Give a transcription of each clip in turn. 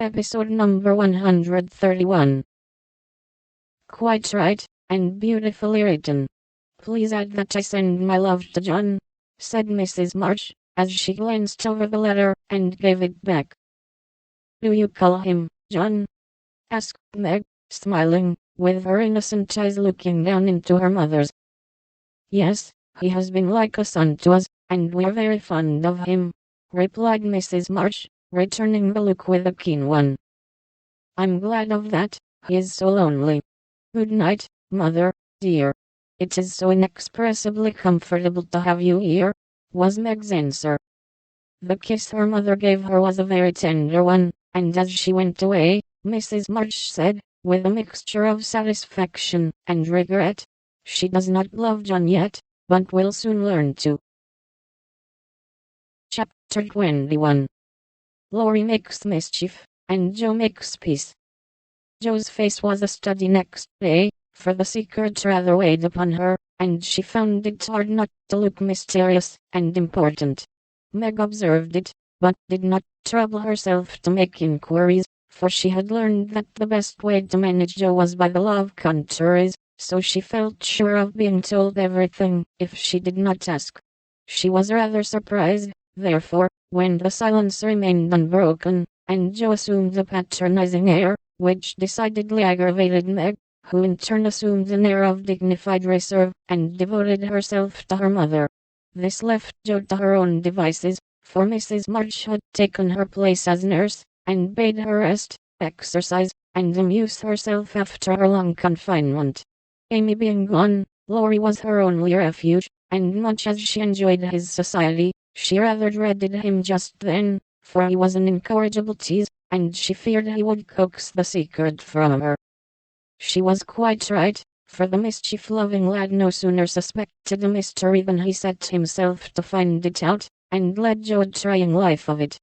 Episode number 131. Quite right, and beautifully written. Please add that I send my love to John, said Mrs. March, as she glanced over the letter and gave it back. Do you call him John? Asked Meg, smiling, with her innocent eyes looking down into her mother's. Yes, he has been like a son to us, and we're very fond of him, replied Mrs. March, returning the look with a keen one. I'm glad of that, he is so lonely. Good night, mother, dear. It is so inexpressibly comfortable to have you here, was Meg's answer. The kiss her mother gave her was a very tender one, and as she went away, Mrs. March said, with a mixture of satisfaction and regret, she does not love John yet, but will soon learn to. Chapter 21. Laurie makes mischief, and Joe makes peace. Joe's face was a study next day, for the secret rather weighed upon her, and she found it hard not to look mysterious and important. Meg observed it, but did not trouble herself to make inquiries, for she had learned that the best way to manage Joe was by the law of contraries, so she felt sure of being told everything if she did not ask. She was rather surprised, therefore, when the silence remained unbroken, and Joe assumed a patronizing air, which decidedly aggravated Meg, who in turn assumed an air of dignified reserve, and devoted herself to her mother. This left Joe to her own devices, for Mrs. March had taken her place as nurse, and bade her rest, exercise, and amuse herself after her long confinement. Amy being gone, Laurie was her only refuge, and much as she enjoyed his society, she rather dreaded him just then, for he was an incorrigible tease, and she feared he would coax the secret from her. She was quite right, for the mischief-loving lad no sooner suspected a mystery than he set himself to find it out, and led Joe a trying life of it.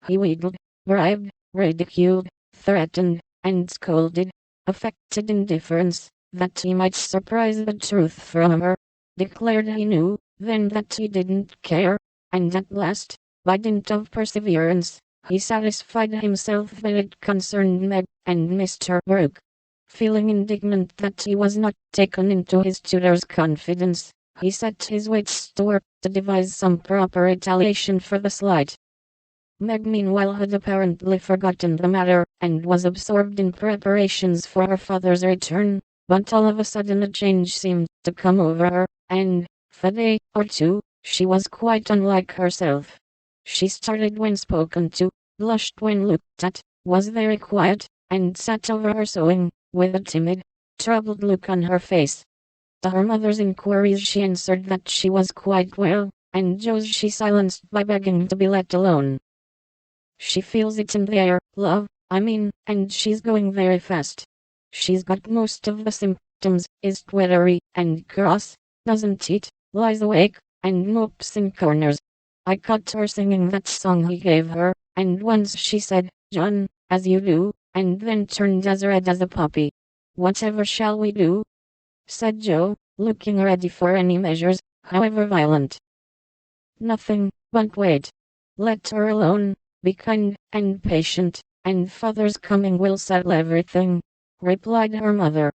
He wheedled, bribed, ridiculed, threatened, and scolded, affected indifference, that he might surprise the truth from her, declared he knew, then that he didn't care, and at last, by dint of perseverance, he satisfied himself that it concerned Meg and Mr. Brooke. Feeling indignant that he was not taken into his tutor's confidence, he set his wits to work to devise some proper retaliation for the slight. Meg meanwhile had apparently forgotten the matter, and was absorbed in preparations for her father's return, but all of a sudden a change seemed to come over her, and, for a day or two, she was quite unlike herself. She started when spoken to, blushed when looked at, was very quiet, and sat over her sewing, with a timid, troubled look on her face. To her mother's inquiries she answered that she was quite well, and Joe's she silenced by begging to be let alone. She feels it in the air, love, I mean, and she's going very fast. She's got most of the symptoms, is twittery and cross, doesn't it, lies awake, and mopes in corners. I caught her singing that song he gave her, and once she said, John, as you do, and then turned as red as a poppy. Whatever shall we do? Said Joe, looking ready for any measures, however violent. Nothing, but wait. Let her alone, be kind and patient, and father's coming will settle everything, replied her mother.